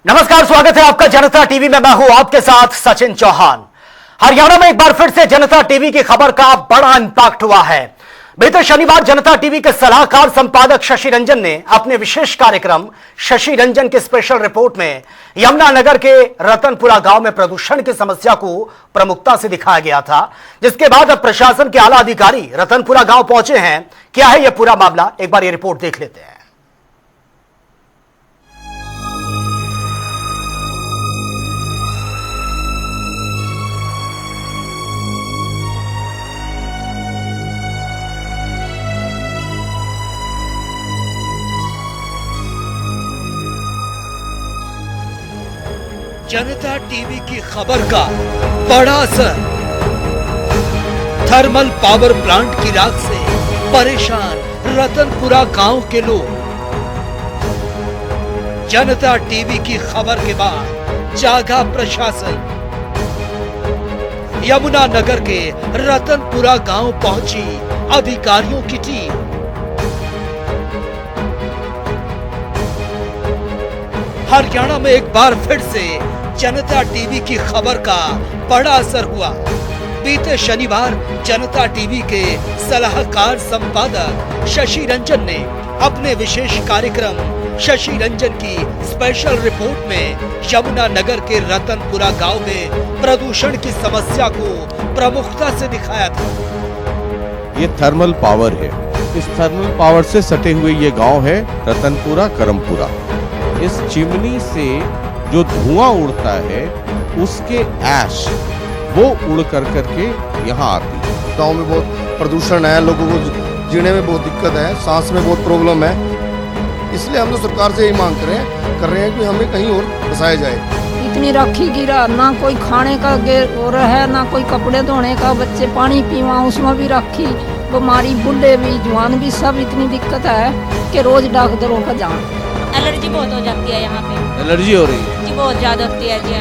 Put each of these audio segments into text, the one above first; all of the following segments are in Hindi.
नमस्कार, स्वागत है आपका जनता टीवी में। मैं हूं आपके साथ सचिन चौहान। हरियाणा में एक बार फिर से जनता टीवी की खबर का बड़ा इंपैक्ट हुआ है। बीते शनिवार जनता टीवी के सलाहकार संपादक शशि रंजन ने अपने विशेष कार्यक्रम शशि रंजन की स्पेशल रिपोर्ट में यमुनानगर के रतनपुरा गांव में प्रदूषण की समस्या को प्रमुखता से दिखाया गया था, जिसके बाद अब प्रशासन के आला अधिकारी रतनपुरा गांव पहुंचे हैं। क्या है यह पूरा मामला, एक बार यह रिपोर्ट देख लेते हैं। जनता टीवी की खबर का बड़ा असर। थर्मल पावर प्लांट की राख से परेशान रतनपुरा गांव के लोग। जनता टीवी की खबर के बाद जागा प्रशासन। यमुनानगर के रतनपुरा गांव पहुंची अधिकारियों की टीम। हरियाणा में एक बार फिर से जनता टीवी की खबर का बड़ा असर हुआ। बीते शनिवार जनता टीवी के सलाहकार संपादक शशि रंजन ने अपने विशेष कार्यक्रम शशि रंजन की स्पेशल रिपोर्ट में यमुनानगर के रतनपुरा गांव में प्रदूषण की समस्या को प्रमुखता से दिखाया था। ये थर्मल पावर है। इस थर्मल पावर से सटे हुए ये गांव है रतनपुरा करमपुरा। इस चिमनी से जो धुआं उड़ता है उसके ऐश वो उड़ कर करके यहाँ आती है। गांव में बहुत प्रदूषण है, लोगों को जीने में बहुत दिक्कत है, सांस में बहुत प्रॉब्लम है। इसलिए हम तो सरकार से यही मांग कर रहे हैं कि हमें कहीं और बसाया जाए। इतनी राखी गिरा, ना कोई खाने का और है ना कोई कपड़े धोने का, बच्चे पानी पीवा उसमें भी राखी, बीमारी बूढ़े भी जवान भी सब इतनी दिक्कत है कि रोज डॉक्टरों का जान। एलर्जी बहुत हो जाती है यहाँ पे। एलर्जी हो रही है जी बहुत ज्यादा होती है जी।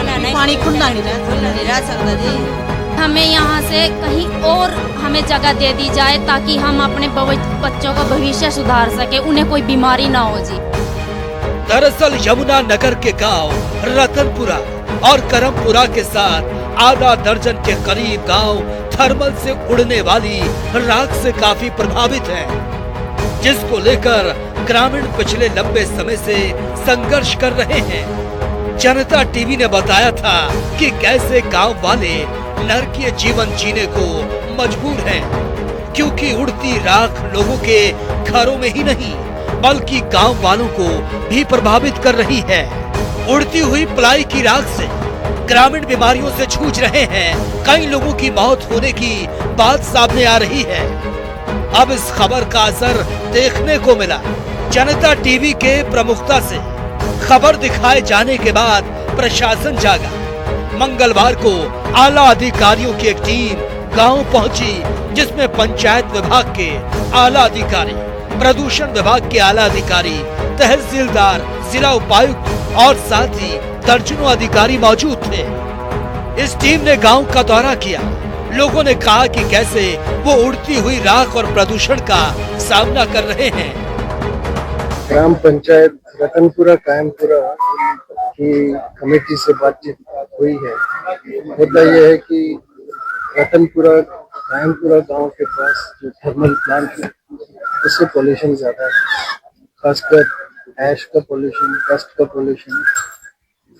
हमें पानी खुला नहीं रह सकता जी। हमें यहाँ से कहीं और हमें जगह दे दी जाए ताकि हम अपने बच्चों का भविष्य सुधार सके, उन्हें कोई बीमारी ना हो जी। दरअसल यमुनानगर के गांव रतनपुरा और करमपुरा के साथ आधा दर्जन के करीब गांव थर्मल से उड़ने वाली राख से काफी प्रभावित हैं, जिसको लेकर ग्रामीण पिछले लंबे समय से संघर्ष कर रहे हैं। जनता टीवी ने बताया था कि कैसे गांव वाले नरकीय जीवन जीने को मजबूर हैं, क्योंकि उड़ती राख लोगों के घरों में ही नहीं बल्कि गांव वालों को भी प्रभावित कर रही है। उड़ती हुई पलाई की राख से ग्रामीण बीमारियों से जूझ रहे हैं। कई लोगों की मौत होने की बात सामने आ रही है। अब इस खबर का असर देखने को मिला। जनता टीवी के प्रमुखता से खबर दिखाए जाने के बाद प्रशासन जागा। मंगलवार को आला अधिकारियों की एक टीम गांव पहुंची, जिसमें पंचायत विभाग के आला अधिकारी, प्रदूषण विभाग के आला अधिकारी, तहसीलदार, जिला उपायुक्त और साथ ही दर्जनों अधिकारी मौजूद थे। इस टीम ने गांव का दौरा किया। लोगों ने कहा कि कैसे वो उड़ती हुई राख और प्रदूषण का सामना कर रहे हैं। ग्राम पंचायत रतनपुरा कायमपुरा की कमेटी से बातचीत हुई है। मुद्दा यह है कि रतनपुरा कायमपुरा गांव के पास जो थर्मल प्लांट है उससे पॉल्यूशन ज्यादा है, खासकर ऐश का पॉल्यूशन, डस्ट का पॉल्यूशन,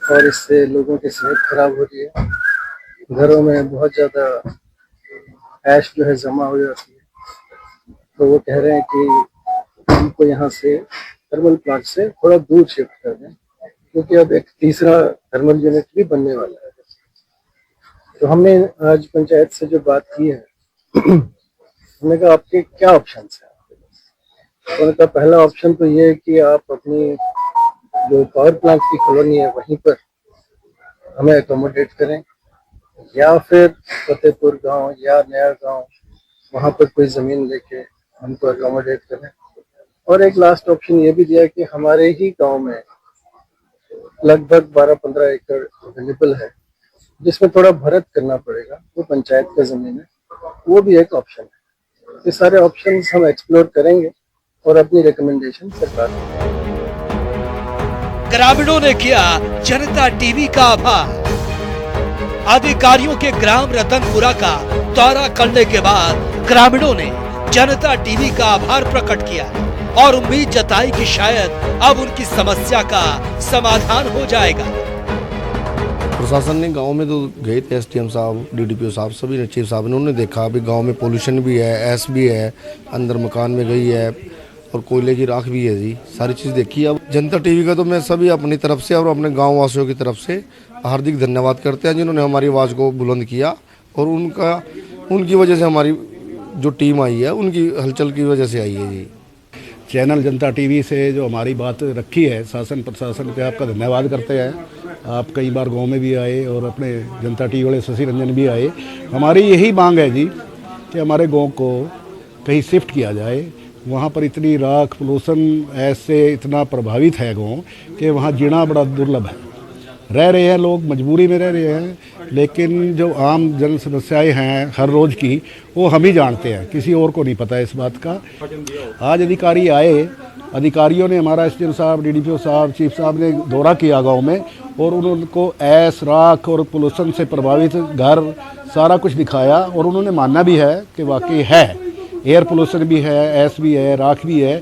और इससे लोगों की सेहत खराब हो रही है। घरों में बहुत ज्यादा ऐश जो है जमा हो जाती है। तो वो कह रहे हैं कि हमको यहाँ से थर्मल प्लांट से थोड़ा दूर शिफ्ट कर दें, क्योंकि अब एक तीसरा थर्मल यूनिट भी बनने वाला है। तो हमने आज पंचायत से जो बात की है हमने कहा आपके क्या ऑप्शन है। तो उन्होंने कहा पहला ऑप्शन तो ये है कि आप अपनी जो पावर प्लांट की कॉलोनी है वहीं पर हमें एकोमोडेट करें, या फिर फतेहपुर गांव या नया गांव वहां पर कोई जमीन लेके हमको एकोमोडेट करें। और एक लास्ट ऑप्शन ये भी दिया कि हमारे ही गांव में लगभग 12-15 एकड़ अवेलेबल है, जिसमें थोड़ा भरत करना पड़ेगा, वो पंचायत का जमीन है, वो भी एक ऑप्शन है। ये सारे ऑप्शंस हम एक्सप्लोर करेंगे और अपनी रिकमेंडेशन सरकार को। ग्रामीणों ने किया जनता टीवी का आभार। अधिकारियों के ग्राम रतनपुरा का दौरा करने के बाद ग्रामीणों ने जनता टीवी का आभार प्रकट किया और उम्मीद जताई कि शायद अब उनकी समस्या का समाधान हो जाएगा। प्रशासन ने गांव में तो गए थे, एसडीएम साहब, डीडीपीओ साहब, सभी ने, चीफ साहब ने, उन्होंने देखा अभी गांव में पोल्यूशन भी है, एस भी है, अंदर मकान में गई है और कोयले की राख भी है जी, सारी चीज़ देखी। अब जनता टीवी का तो मैं सभी अपनी तरफ से और अपने गाँव वासियों की तरफ से हार्दिक धन्यवाद करते हैं जिन्होंने हमारी आवाज़ को बुलंद किया और उनकी वजह से हमारी जो टीम आई है उनकी हलचल की वजह से आई है जी। चैनल जनता टीवी से जो हमारी बात रखी है, शासन प्रशासन पे आपका धन्यवाद करते हैं। आप कई बार गांव में भी आए और अपने जनता टीवी वाले शशि रंजन भी आए। हमारी यही मांग है जी कि हमारे गांव को कहीं शिफ्ट किया जाए। वहाँ पर इतनी राख, पोल्यूशन ऐसे इतना प्रभावित है गांव कि वहाँ जीना बड़ा दुर्लभ है। रह रहे हैं लोग, मजबूरी में रह रहे हैं, लेकिन जो आम जन समस्याएं हैं हर रोज़ की, वो हम ही जानते हैं, किसी और को नहीं पता है इस बात का। आज अधिकारी आए, अधिकारियों ने, हमारा एसडीएम साहब, डीडीपीओ साहब, चीफ साहब ने दौरा किया गांव में और उनको ऐस, राख और पोल्यूशन से प्रभावित घर सारा कुछ दिखाया और उन्होंने मानना भी है कि वाकई है, एयर पोल्यूशन भी है, ऐस भी है, राख भी है।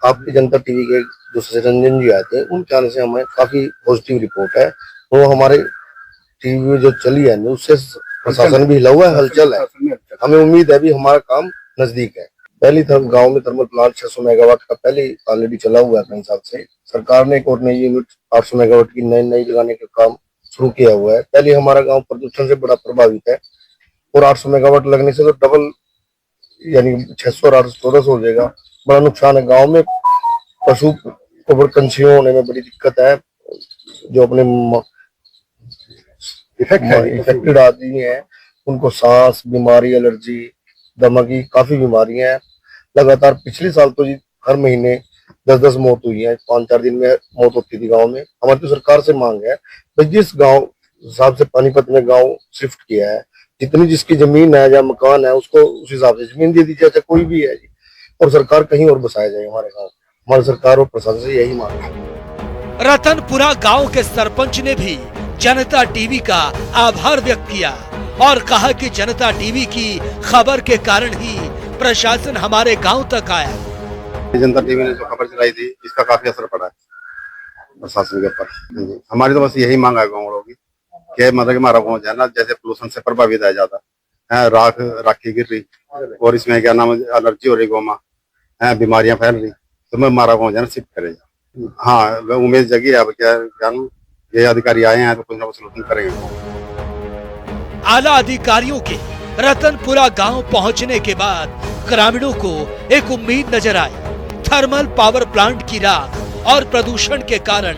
आपकी जनता टीवी के जो शशि रंजन जी आए थे, उनके आने से हमें काफी पॉजिटिव रिपोर्ट है। वो हमारे टीवी में जो चली है उससे प्रशासन भी हिला हुआ है, हलचल है। हमें उम्मीद है भी हमारा काम नजदीक है। पहली गांव में थर्मल प्लांट 600 मेगावाट का पहले ऑलरेडी चला हुआ है। अपने हिसाब से सरकार ने एक और नई यूनिट 800 मेगावाट की नई लगाने का काम शुरू किया हुआ है। पहले हमारा गांव प्रदूषण से बड़ा प्रभावित है और 800 मेगावाट लगने से तो डबल, यानी 600 और 800 1400 हो जाएगा। बड़ा नुकसान है गाँव में, पशु को पंछियों होने में बड़ी दिक्कत है, जो अपने इफेक्टेड आदमी है उनको सांस बीमारी, एलर्जी, दमा की काफी बीमारियां हैं। लगातार पिछले साल तो जी हर महीने 10-10 मौत हुई है, 5-4 दिन में मौत होती थी गांव में। हमारी तो सरकार से मांग है भाई, जिस गांव हिसाब से पानीपत में गांव शिफ्ट किया है, जितनी जिसकी जमीन है या मकान है उसको उस हिसाब से जमीन दे दी जाए, चाहे कोई भी है जी, और सरकार कहीं और बसाया जाए हमारे गाँव। हमारी सरकार और प्रशासन से यही मांग है। रतनपुरा गांव के सरपंच ने भी जनता टीवी का आभार व्यक्त किया और कहा कि जनता टीवी की खबर के कारण ही प्रशासन हमारे गांव तक आया। जनता टीवी ने जो खबर चलाई थी, इसका काफी असर पड़ा है प्रशासन के ऊपर। हमारी तो बस यही मांग है गाँव वालों की कि मतलब कि हमारा गाँव है ना, जैसे पोल्यूशन से प्रभावित है ज्यादा है, राखी गिर रही और इसमें क्या नाम एलर्जी हो रही, गाँव में बीमारियां फैल रही, तो मैं हमारा गाँव जाना शिफ्ट करेगा। हाँ, उम्मीद जगी है। अब क्या ये अधिकारी आए हैं तो कुछ ना कुछ सलूशन करेंगे। आला अधिकारियों के रतनपुरा गांव पहुंचने के बाद ग्रामीणों को एक उम्मीद नजर आई। थर्मल पावर प्लांट की राख और प्रदूषण के कारण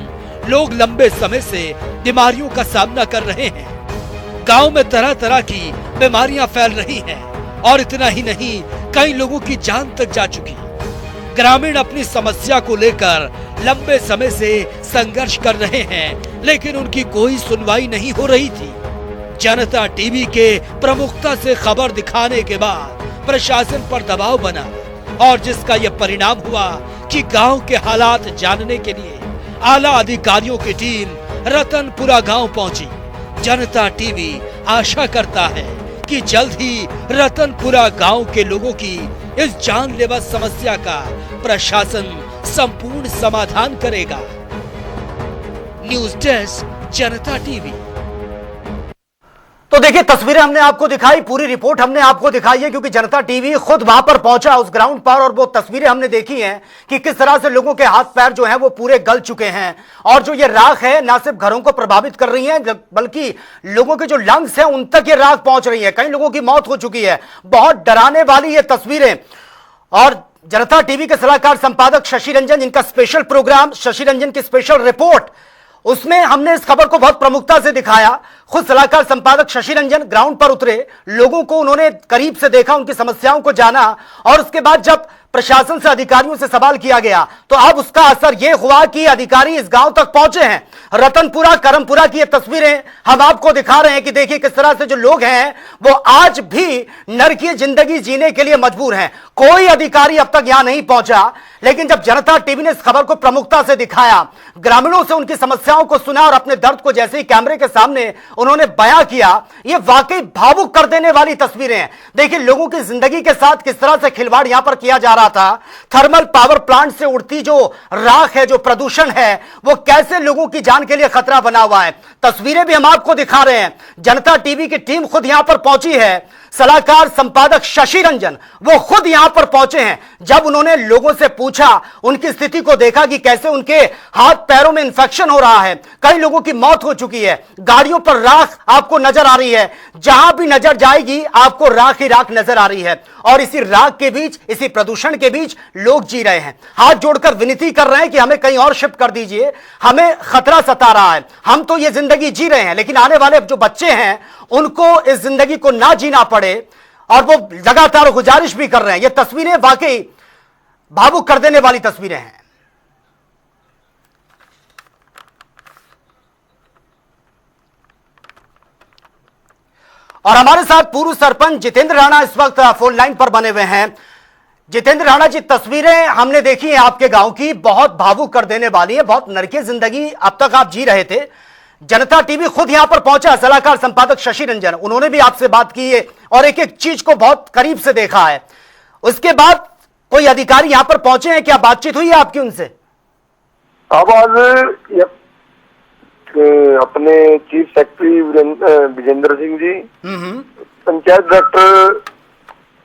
लोग लंबे समय से बीमारियों का सामना कर रहे हैं। गांव में तरह तरह की बीमारियां फैल रही हैं और इतना ही नहीं, कई लोगों की जान तक जा चुकी। ग्रामीण अपनी समस्या को लेकर लंबे समय से संघर्ष कर रहे हैं, लेकिन उनकी कोई सुनवाई नहीं हो रही थी। जनता टीवी के प्रमुखता से खबर दिखाने के बाद प्रशासन पर दबाव बना और जिसका यह परिणाम हुआ कि गांव के हालात जानने के लिए आला अधिकारियों की टीम रतनपुरा गांव पहुंची। जनता टीवी आशा करता है कि जल्द ही रतनपुरा गांव के लोगों की इस जानलेवा समस्या का प्रशासन संपूर्ण समाधान करेगा। न्यूज डेस्क, जनता टीवी। तो देखिए, तस्वीरें हमने आपको दिखाई, पूरी रिपोर्ट हमने आपको दिखाई है, क्योंकि जनता टीवी खुद वहां पर पहुंचा उस ग्राउंड पर, और वो तस्वीरें हमने देखी हैं कि किस तरह से लोगों के हाथ पैर जो हैं वो पूरे गल चुके हैं। और जो ये राख है ना सिर्फ घरों को प्रभावित कर रही है, बल्कि लोगों के जो लंग्स हैं उन तक ये राख पहुंच रही है। कई लोगों की मौत हो चुकी है। बहुत डराने वाली ये तस्वीरें। और जनता टीवी के सलाहकार संपादक शशि रंजन, जिनका स्पेशल प्रोग्राम शशि रंजन की स्पेशल रिपोर्ट, उसमें हमने इस खबर को बहुत प्रमुखता से दिखाया। खुद सलाहकार संपादक शशि रंजन ग्राउंड पर उतरे, लोगों को उन्होंने करीब से देखा, उनकी समस्याओं को जाना, और उसके बाद जब प्रशासन से, अधिकारियों से सवाल किया गया तो अब उसका असर यह हुआ कि अधिकारी इस गांव तक पहुंचे हैं। रतनपुरा करमपुरा की ये तस्वीरें हम आपको दिखा रहे हैं कि देखिए किस तरह से जो लोग हैं वो आज भी नरकीय जिंदगी जीने के लिए मजबूर हैं। कोई अधिकारी अब तक यहां नहीं पहुंचा, लेकिन जब जनता टीवी ने इस खबर को प्रमुखता से दिखाया, ग्रामीणों से उनकी समस्याओं को सुना और अपने दर्द को जैसे ही कैमरे के सामने उन्होंने बयां किया, ये वाकई भावुक कर देने वाली तस्वीरें हैं। देखिए लोगों की जिंदगी के साथ किस तरह से खिलवाड़ यहां पर किया जा रहा था। थर्मल पावर प्लांट से उड़ती जो राख है, जो प्रदूषण है, वो कैसे लोगों की जान के लिए खतरा बना हुआ है। तस्वीरें भी हम आपको दिखा रहे हैं। जनता टीवी की टीम खुद यहां पर पहुंची है। सलाहकार संपादक शशि रंजन वो खुद यहां पर पहुंचे हैं। जब उन्होंने लोगों से पूछा, उनकी स्थिति को देखा कि कैसे उनके हाथ पैरों में इंफेक्शन हो रहा है, कई लोगों की मौत हो चुकी है, गाड़ियों पर राख आपको नजर आ रही है, जहां भी नजर जाएगी आपको राख ही राख नजर आ रही है। और इसी राख के बीच, इसी प्रदूषण के बीच लोग जी रहे हैं। हाथ जोड़कर विनती कर रहे हैं कि हमें कहीं और शिफ्ट कर दीजिए, हमें खतरा सता रहा है। हम तो ये जिंदगी जी रहे हैं, लेकिन आने वाले जो बच्चे हैं उनको इस जिंदगी को ना जीना पड़े, और वो लगातार गुजारिश भी कर रहे हैं। ये तस्वीरें वाकई भावुक कर देने वाली तस्वीरें हैं। और हमारे साथ पूर्व सरपंच जितेंद्र राणा इस वक्त फोन लाइन पर बने हुए हैं। जितेंद्र राणा जी, तस्वीरें हमने देखी है आपके गांव की, बहुत भावुक कर देने वाली है। बहुत नरकीय जिंदगी अब तक आप जी रहे थे। जनता टीवी खुद यहां पर पहुंचा, सलाहकार संपादक शशि रंजन, उन्होंने भी आपसे बात की है और एक एक चीज को बहुत करीब से देखा है। उसके बाद कोई अधिकारी यहां पर पहुंचे हैं, क्या बातचीत हुई है आपकी उनसे? अब आज अपने chief secretary Vijendra Singh ji, panchayat director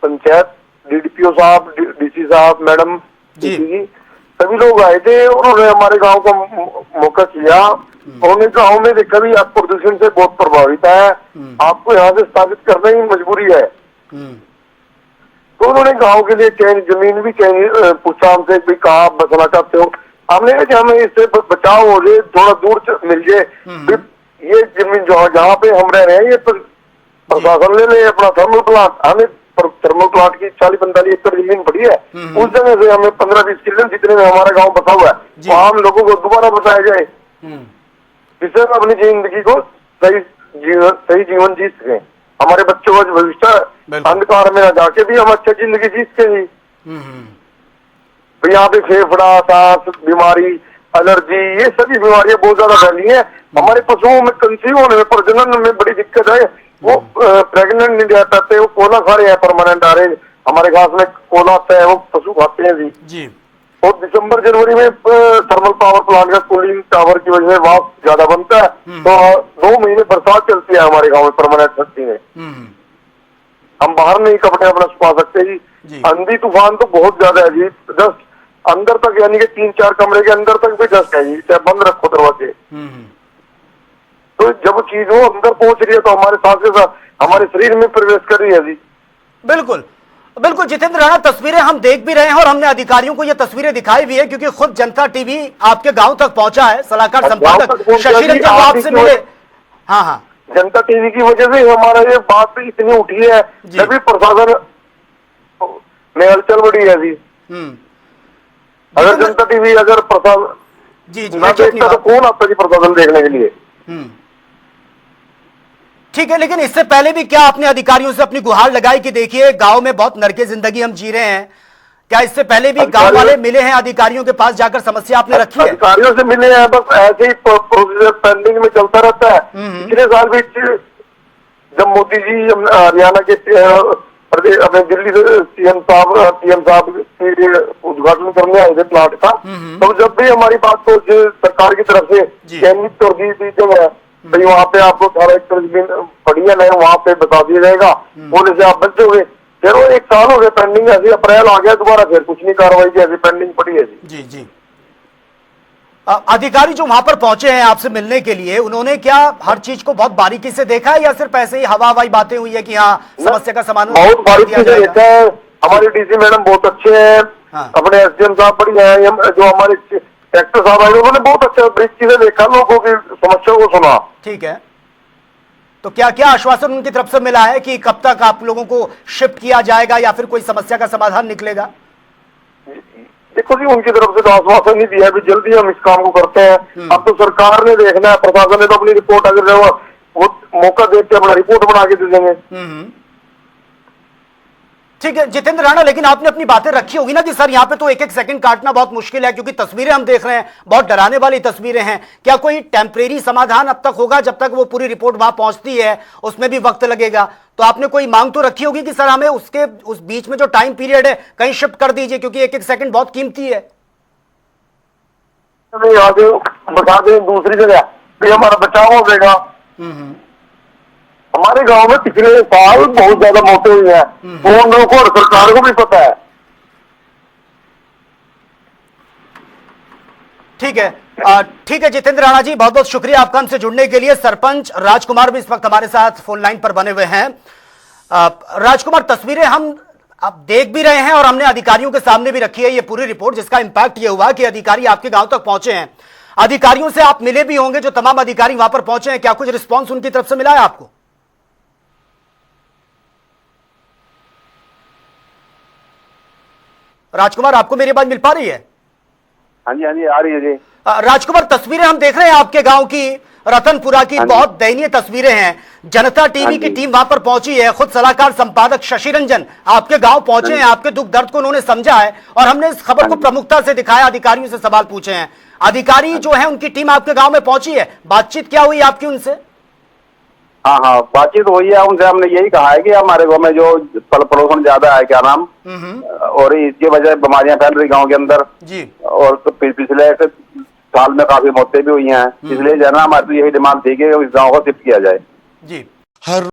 panchayat, DDPO साहब, डीसी साहब, मैडम जी, सभी लोग आए थे। उन्होंने हमारे गांव का मौका किया। उन्होंने गांव में देखा भी आप प्रदूषण से बहुत प्रभावित है, आपको यहाँ से स्थापित करना ही मजबूरी है। तो उन्होंने गांव के लिए चयन जमीन भी चयन पूछा हमसे भी कहाँ आप बसना चाहते हो। हमने कहा कि हमें इससे बचाव हो जाए, थोड़ा दूर मिल जाए। ये जमीन जहाँ पे हम रह रहे हैं, ये प्रशासन ले ले अपना थर्मल प्लांट। हमें थर्मल प्लांट की 40-45 एकड़ जमीन पड़ी है, उस जगह से हमें 15-20 किलोमीटर जितने में हमारा गाँव बसा हुआ है, वहाँ हम लोगों को दोबारा बताया जाए, जिससे हम अपनी जिंदगी को सही जीवन जी सके। हमारे बच्चों का भविष्य अंधकार में न जाके भी हम अच्छी जिंदगी जी सके। तो यहाँ पे फेफड़ा, सांस बीमारी, एलर्जी, ये सभी बीमारियां बहुत ज्यादा फैली है। हमारे पशुओं में कंसीव होने में, प्रजनन में बड़ी दिक्कत है। वो प्रेग्नेंट नहीं रह पाते, वो कोला खा रहे हैं परमानेंट आ रहे। हमारे घास में कोला आता है, वो पशु खाते हैं जी। और दिसंबर जनवरी में थर्मल पावर प्लांट का कूलिंग टावर की वजह से वाष्प ज्यादा बनता है, तो 2 महीने बरसात चलती है हमारे गाँव में परमानेंट सर्दी में। हम बाहर नहीं कपड़े अपना सुखा सकते जी। आंधी तूफान तो बहुत ज्यादा है जी, जस्ट अंदर तक, यानी कि 3-4 कमरे के अंदर तक भी डस्ट है जी, चाहे बंद रखो दरवाजे। तो जब चीज वो अंदर पहुंच रही है तो हमारे साथ के साथ हमारे शरीर में प्रवेश कर रही है जी। बिल्कुल बिल्कुल जितेंद्र राणा, तस्वीरें हम देख भी रहे हैं और हमने अधिकारियों को ये तस्वीरें दिखाई भी है, क्योंकि खुद जनता टीवी आपके गांव तक पहुंचा है। सलाहकार संपादक शशि रंजन आपसे मिले। हाँ, जनता टीवी की वजह से हमारा ये बात इतनी उठी है, जब भी प्रशासन में हलचल बढ़ी है जी। अगर जनता टीवी अगर प्रशासन ना देखता तो कौन आता जी प्रशासन देखने के लिए? ठीक है, लेकिन इससे पहले भी क्या आपने अधिकारियों से अपनी गुहार लगाई कि देखिए गांव में बहुत नरके जिंदगी हम जी रहे हैं? क्या इससे पहले भी गांव वाले मिले हैं, अधिकारियों के पास जाकर समस्या आपने रखी है? अधिकारियों से मिले हैं, बस ऐसे ही प्रोसीजर पेंडिंग में चलता रहता है। पिछले साल भी जब मोदी जी हरियाणा के अपने दिल्ली से पीएम साहब के उद्घाटन करने आए थे प्लांट का, तो जब भी हमारी बात को सरकार की तरफ से चयनित कर दी थी भाई वहाँ पे आपको 18 एकड़ जमीन पड़ी है, नहीं वहाँ पे बता दिया जाएगा, बोले से आप बच जाओगे। फिर वो 1 साल हो गया पेंडिंग, ऐसे अप्रैल आ गया दोबारा, फिर कुछ नहीं कार्रवाई की, ऐसी पेंडिंग पड़ी है जी। अधिकारी जो वहां पर पहुंचे हैं आपसे मिलने के लिए, उन्होंने क्या हर चीज को बहुत बारीकी से देखा है या सिर्फ ऐसे ही हवाई बातें हुई है कि हाँ समस्या का समाधान? बहुत बारीकी से देखा है। हमारे डीसी मैडम बहुत अच्छे हैं, अपने एसडीएम साहब बढ़िया है, जो हमारे सेक्टर साहब आए उन्होंने बहुत अच्छा बारीकी से देखा, लोगों की समस्या को सुना। ठीक है, तो क्या क्या आश्वासन उनकी तरफ से मिला है कि कब तक आप लोगों को शिफ्ट किया जाएगा या फिर कोई समस्या का समाधान निकलेगा? देखो जी, उनकी तरफ से तो आश्वासन नहीं दिया है भी जल्दी हम इस काम को करते हैं। अब तो सरकार ने देखना है, प्रशासन ने तो अपनी रिपोर्ट अगर वो मौका देख के अपना रिपोर्ट बना के दे देंगे। ठीक है जितेंद्र राणा, लेकिन आपने अपनी बातें रखी होगी ना कि सर यहाँ पे तो एक एक सेकंड काटना बहुत मुश्किल है, क्योंकि तस्वीरें हम देख रहे हैं, बहुत डराने वाली तस्वीरें हैं। क्या कोई टेम्परेरी समाधान अब तक होगा? जब तक वो पूरी रिपोर्ट वहां पहुंचती है उसमें भी वक्त लगेगा, तो आपने कोई मांग तो रखी होगी कि सर हमें उस बीच में जो टाइम पीरियड है कहीं शिफ्ट कर दीजिए, क्योंकि एक एक सेकंड बहुत कीमती है। आगे बता दें दूसरी जगह भी हमारा बचाव हो जाएगा। हमारे गांव में पिछले साल बहुत ज्यादा मौतें हुई हैं, वो उन लोगों को और सरकार को भी पता है। ठीक है जितेंद्र राणा जी, बहुत बहुत शुक्रिया आपका हमसे जुड़ने के लिए। सरपंच राजकुमार भी इस वक्त हमारे साथ फोन लाइन पर बने हुए हैं। राजकुमार, तस्वीरें हम अब देख भी रहे हैं और हमने अधिकारियों के सामने भी रखी है ये पूरी रिपोर्ट, जिसका इंपैक्ट ये हुआ कि अधिकारी आपके गांव तक पहुंचे हैं। अधिकारियों से आप मिले भी होंगे, जो तमाम अधिकारी वहां पर पहुंचे हैं, क्या कुछ रिस्पॉन्स उनकी तरफ से मिला है आपको? राजकुमार, आपको मेरी बात मिल पा रही है? हाँ जी आ रही है जी। राजकुमार, तस्वीरें हम देख रहे हैं आपके गांव की, रतनपुरा की, बहुत दयनीय तस्वीरें हैं। जनता टीवी की टीम वहां पर पहुंची है, खुद सलाहकार संपादक शशि रंजन आपके गांव पहुंचे हैं, आपके दुख दर्द को उन्होंने समझा है और हमने इस खबर को प्रमुखता से दिखाया, अधिकारियों से सवाल पूछे हैं। अधिकारी जो है उनकी टीम आपके गांव में पहुंची है, बातचीत क्या हुई आपकी उनसे? हाँ बातचीत हुई है उनसे। हमने यही कहा है कि हमारे गांव में जो प्रदूषण ज्यादा है, क्या नाम, और इसकी वजह बीमारियां फैल रही गांव के अंदर जी, और तो पिछले साल में काफी मौतें भी हुई हैं, इसलिए जो है ना हमारी यही डिमांड थी कि इस गांव को शिफ्ट किया जाए जी। हर